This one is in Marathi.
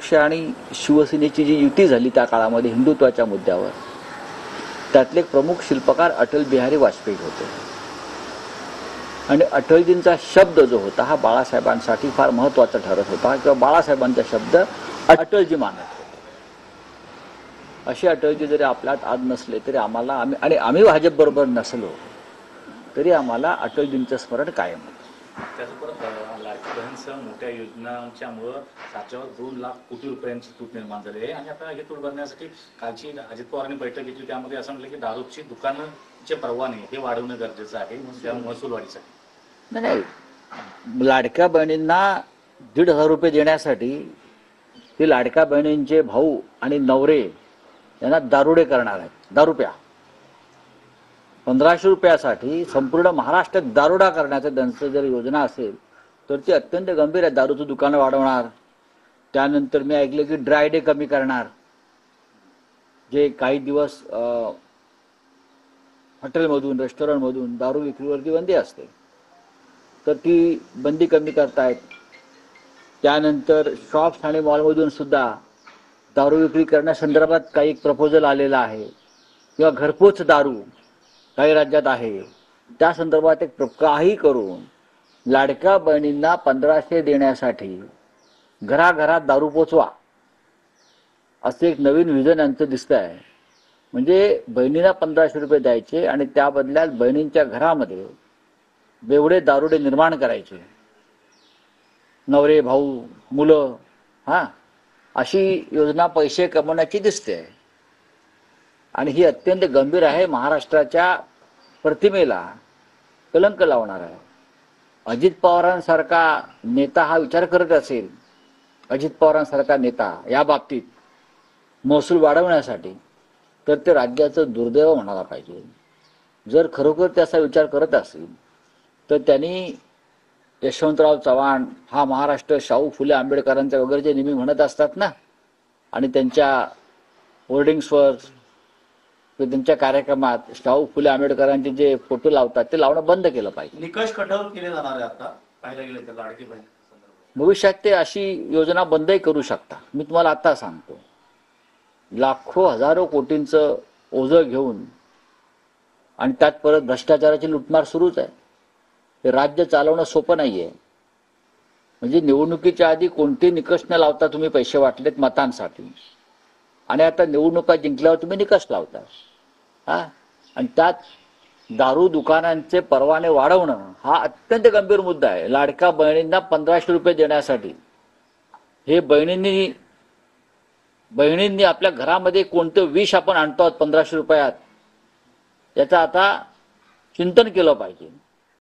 पक्ष आणि शिवसेनेची जी युती झाली त्या काळामध्ये हिंदुत्वाच्या मुद्द्यावर, त्यातले एक प्रमुख शिल्पकार अटल बिहारी वाजपेयी होते. आणि अटलजींचा शब्द जो होता हा बाळासाहेबांसाठी फार महत्त्वाचा ठरत होता, किंवा बाळासाहेबांचा शब्द अटलजी मानत होते. असे अटलजी जरी आपल्यात आज नसले तरी आम्हाला आम्ही भाजपबरोबर नसलो तरी आम्हाला अटलजींचं स्मरण कायम होतं. त्याचबरोबर लाडकी बहीणसह मोठ्या योजनांच्यामुळं राज्यावर 2 लाख कोटी रुपयांची तूट निर्माण झाली आहे. आणि आता ही तूट भरण्यासाठी कालची अजित पवारांनी बैठक घेतली, त्यामध्ये असं म्हटलं की दारूची दुकानांचे परवाने हे वाढवणं गरजेचं आहे महसूल वाढीसाठी. नाही, लाडक्या बहिणींना 1,500 रुपये देण्यासाठी ते लाडक्या बहिणींचे भाऊ आणि नवरे यांना दारुडे करणार आहेत. दारू प्या. 1500 रुपयासाठी संपूर्ण महाराष्ट्रात दारुडा करण्याचं त्यांचं जर योजना असेल तर ती अत्यंत गंभीर आहे. दारूचं दुकानं वाढवणार, त्यानंतर मी ऐकलं की ड्राय डे कमी करणार. जे काही दिवस हॉटेलमधून रेस्टॉरंटमधून दारू विक्रीवरती बंदी असते तर ती बंदी कमी करतायत. त्यानंतर शॉप्स आणि मॉलमधून सुद्धा दारू विक्री करण्यासंदर्भात काही एक प्रपोजल आलेला आहे, किंवा घरपोच दारू काही राज्यात आहे, त्या संदर्भात एक काही करून लाडक्या बहिणींना 1500 देण्यासाठी घराघरात दारू पोचवा असं एक नवीन विजन यांचं दिसतं आहे. म्हणजे बहिणींना 1500 रुपये द्यायचे आणि त्या बदल्यात बहिणींच्या घरामध्ये बेवडे दारुडे निर्माण करायचे, नवरे भाऊ मुलं, अशी योजना पैसे कमवण्याची दिसते. आणि ही अत्यंत गंभीर आहे, महाराष्ट्राच्या प्रतिमेला कलंक लावणार आहे. अजित पवारांसारखा नेता हा विचार करत असेल, अजित पवारांसारखा नेता या बाबतीत महसूल वाढवण्यासाठी, तर ते राज्याचं दुर्दैव म्हणायला पाहिजे. जर खरोखर त्याचा विचार करत असेल तर त्यांनी यशवंतराव चव्हाण हा महाराष्ट्र शाहू फुले आंबेडकरांचा वगैरे जे नेहमी म्हणत असतात ना, आणि त्यांच्या होर्डिंग्सवर त्यांच्या कार्यक्रमात शाहू फुले आंबेडकरांचे जे फोटो लावतात ते लावणं बंद केलं पाहिजे. निकष कठोर केले जाणार आहे. आता पाहायला गेलं तर लाडकी बहीण भविष्यात ते अशी योजना बंदही करू शकता. मी तुम्हाला आता सांगतो, लाखो हजारो कोटींचं ओझं घेऊन आणि त्यात परत भ्रष्टाचाराची लुटमार सुरूच आहे. हे राज्य चालवणं सोपं नाहीये. म्हणजे निवडणुकीच्या आधी कोणते निकष न लावता तुम्ही पैसे वाटलेत मतांसाठी, आणि आता निवडणुका जिंकल्यावर तुम्ही निकष लावता. आणि त्यात दारू दुकानांचे परवाने वाढवणं हा अत्यंत गंभीर मुद्दा आहे. लाडक्या बहिणींना 1500 रुपये देण्यासाठी हे बहिणींनी आपल्या घरामध्ये कोणतं विष आपण आणतो 1500 रुपयात, याचं आता चिंतन केलं पाहिजे.